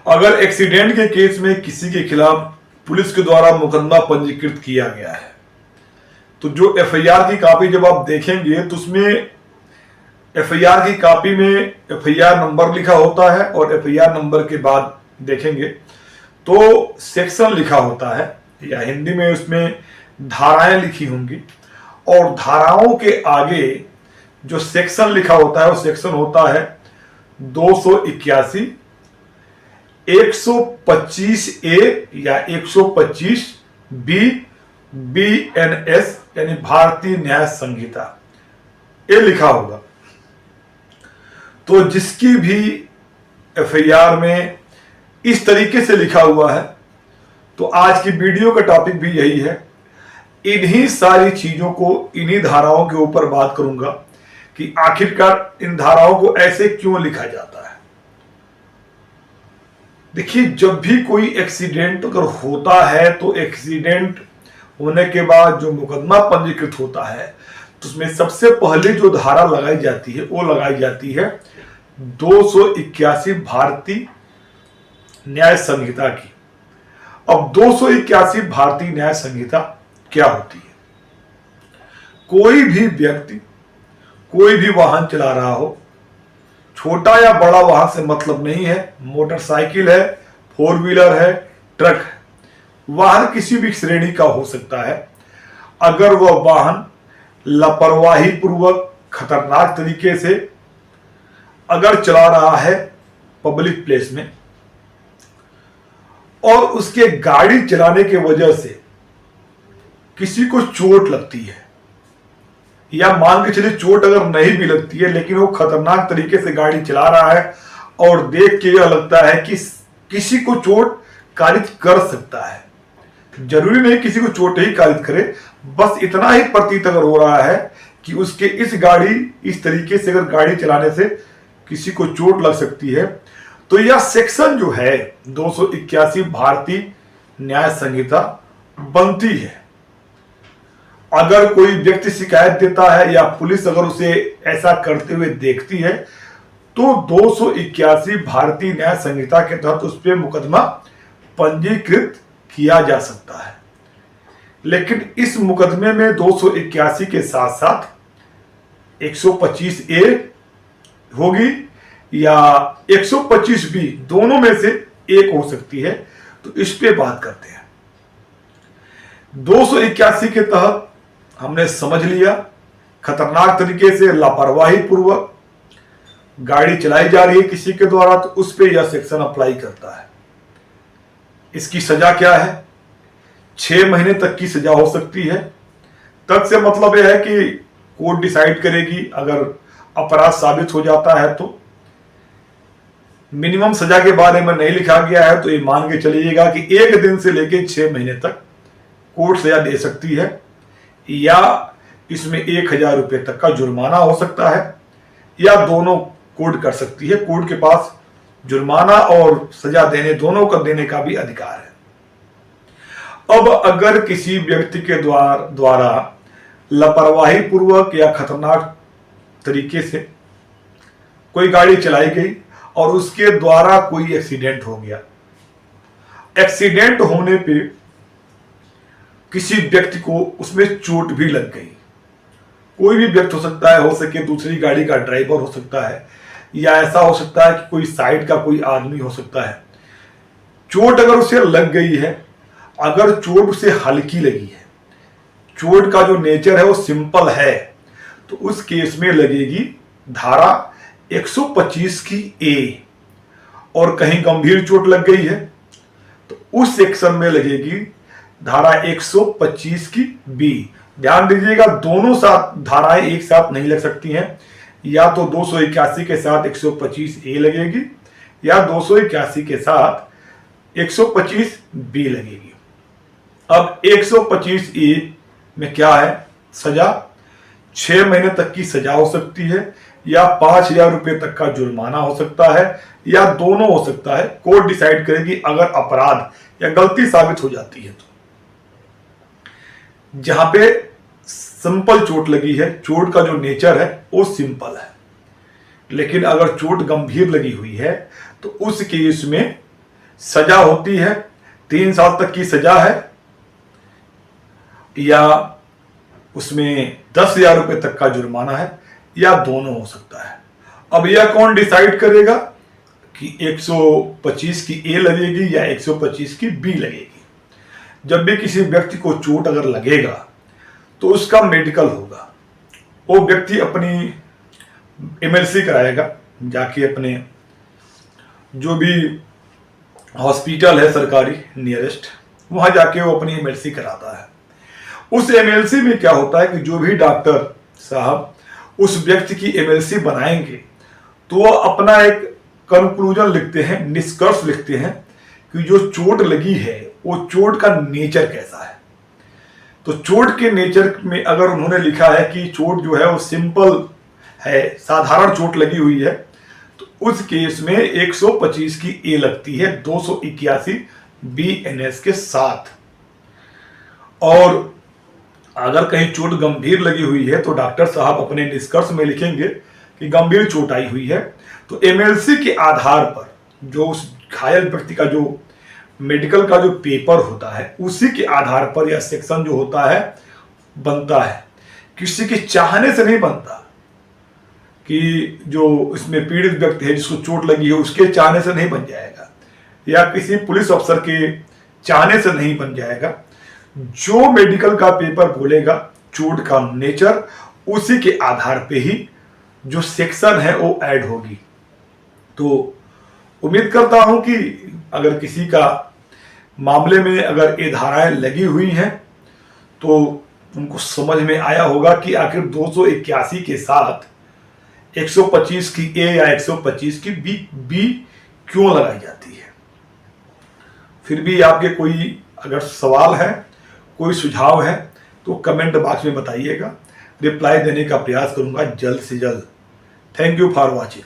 अगर एक्सीडेंट के केस में किसी के खिलाफ पुलिस के द्वारा मुकदमा पंजीकृत किया गया है तो जो एफआईआर की कॉपी जब आप देखेंगे तो उसमें एफआईआर की कॉपी में एफआईआर नंबर लिखा होता है और एफआईआर नंबर के बाद देखेंगे तो सेक्शन लिखा होता है या हिंदी में उसमें धाराएं लिखी होंगी और धाराओं के आगे जो सेक्शन लिखा होता है वो सेक्शन होता है 281, 125 ए या 125 बी BNS यानी भारतीय न्याय संहिता ये लिखा होगा। तो जिसकी भी एफआईआर में इस तरीके से लिखा हुआ है तो आज की वीडियो का टॉपिक भी यही है। इन्हीं सारी चीजों को इन्हीं धाराओं के ऊपर बात करूंगा कि आखिरकार इन धाराओं को ऐसे क्यों लिखा जाता है। देखिए, जब भी कोई एक्सीडेंट अगर होता है तो एक्सीडेंट होने के बाद जो मुकदमा पंजीकृत होता है तो उसमें सबसे पहले जो धारा लगाई जाती है वो लगाई जाती है 281 भारतीय न्याय संहिता की। अब 281 भारतीय न्याय संहिता क्या होती है? कोई भी व्यक्ति कोई भी वाहन चला रहा हो, छोटा या बड़ा वाहन से मतलब नहीं है, मोटरसाइकिल है, 4 व्हीलर है, ट्रक है, वाहन किसी भी श्रेणी का हो सकता है। अगर वह वाहन लापरवाही पूर्वक खतरनाक तरीके से अगर चला रहा है पब्लिक प्लेस में और उसके गाड़ी चलाने के वजह से किसी को चोट लगती है या मान के चलिए चोट अगर नहीं भी लगती है लेकिन वो खतरनाक तरीके से गाड़ी चला रहा है और देख के यह लगता है कि किसी को चोट कारित कर सकता है, जरूरी नहीं किसी को चोट ही कारित करे, बस इतना ही प्रतीत अगर हो रहा है कि उसके इस तरीके से अगर गाड़ी चलाने से किसी को चोट लग सकती है तो यह सेक्शन जो है 281 भारतीय न्याय संहिता बनती है। अगर कोई व्यक्ति शिकायत देता है या पुलिस अगर उसे ऐसा करते हुए देखती है तो 281 भारतीय न्याय संहिता के तहत उस पर मुकदमा पंजीकृत किया जा सकता है। लेकिन इस मुकदमे में 281 के साथ साथ 125 ए होगी या 125 बी, दोनों में से एक हो सकती है। तो इस पे बात करते हैं। 281 के तहत हमने समझ लिया खतरनाक तरीके से लापरवाही पूर्वक गाड़ी चलाई जा रही है किसी के द्वारा, तो उस पे यह सेक्शन अप्लाई करता है। इसकी सजा क्या है? 6 महीने तक की सजा हो सकती है। तक से मतलब यह है कि कोर्ट डिसाइड करेगी, अगर अपराध साबित हो जाता है तो। मिनिमम सजा के बारे में नहीं लिखा गया है तो ये मान के चलिएगा कि 1 दिन से लेकर 6 महीने तक कोर्ट सजा दे सकती है या इसमें 1000 रुपए तक का जुर्माना हो सकता है या दोनों कोर्ट कर सकती है। कोर्ट के पास जुर्माना और सजा देने दोनों का देने का भी अधिकार है। अब अगर किसी व्यक्ति के द्वारा लापरवाही पूर्वक या खतरनाक तरीके से कोई गाड़ी चलाई गई और उसके द्वारा कोई एक्सीडेंट हो गया, एक्सीडेंट होने पे किसी व्यक्ति को उसमें चोट भी लग गई, कोई भी व्यक्ति हो सकता है, हो सके दूसरी गाड़ी का ड्राइवर हो सकता है या ऐसा हो सकता है कि कोई साइड का कोई आदमी हो सकता है। चोट अगर उसे लग गई है, अगर चोट उसे हल्की लगी है, चोट का जो नेचर है वो सिंपल है, तो उस केस में लगेगी धारा 125 की ए। और कहीं गंभीर चोट लग गई है तो उस सेक्शन में लगेगी धारा 125 की बी। ध्यान दीजिएगा, दोनों साथ धाराएं एक साथ नहीं लग सकती हैं, या तो 281 के साथ 125 ए लगेगी या 281 के साथ 125 बी लगेगी। अब 125 ए में क्या है? सजा 6 महीने तक की सजा हो सकती है या 5000 रुपए तक का जुर्माना हो सकता है या दोनों हो सकता है। कोर्ट डिसाइड करेगी अगर अपराध या गलती साबित हो जाती है तो। जहां पे सिंपल चोट लगी है, चोट का जो नेचर है वो सिंपल है, लेकिन अगर चोट गंभीर लगी हुई है तो उस केस में सजा होती है, 3 साल तक की सजा है, या उसमें 10,000 रुपए तक का जुर्माना है, या दोनों हो सकता है। अब यह कौन डिसाइड करेगा कि 125 की ए लगेगी या 125 की बी लगेगी? जब भी किसी व्यक्ति को चोट अगर लगेगा तो उसका मेडिकल होगा, वो व्यक्ति अपनी एमएलसी कराएगा, जाके अपने जो भी हॉस्पिटल है सरकारी नियरेस्ट, वहां जाके वो अपनी एमएलसी कराता है। उस एमएलसी में क्या होता है कि जो भी डॉक्टर साहब उस व्यक्ति की एमएलसी बनाएंगे तो वो अपना एक कंक्लूजन लिखते हैं, निष्कर्ष लिखते हैं कि जो चोट लगी है वो चोट का नेचर कैसा है। तो चोट के नेचर में अगर उन्होंने लिखा है कि चोट जो है वो सिंपल है, साधारण चोट लगी हुई है, तो उस केस में 125 की ए लगती है 281 बीएनएस के साथ। और अगर कहीं चोट गंभीर लगी हुई है तो डॉक्टर साहब अपने निष्कर्ष में लिखेंगे कि गंभीर चोट आई हुई है, तो एमएलसी के आधार पर जो उस घायल व्यक्ति का जो मेडिकल का जो पेपर होता है उसी के आधार पर यह सेक्शन जो होता है बनता है। किसी के चाहने से नहीं बनता कि जो इसमें पीड़ित व्यक्ति है जिसको चोट लगी है उसके चाहने से नहीं बन जाएगा, या किसी पुलिस अफसर के चाहने से नहीं बन जाएगा। जो मेडिकल का पेपर बोलेगा चोट का नेचर, उसी के आधार पे ही जो सेक्शन है वो ऐड होगी। तो उम्मीद करता हूं कि अगर किसी का मामले में अगर ये धाराएं लगी हुई हैं तो उनको समझ में आया होगा कि आखिर 281 के साथ 125 की ए या 125 की बी क्यों लगाई जाती है। फिर भी आपके कोई अगर सवाल है, कोई सुझाव है तो कमेंट बॉक्स में बताइएगा, रिप्लाई देने का प्रयास करूंगा जल्द से जल्द। Thank you for watching.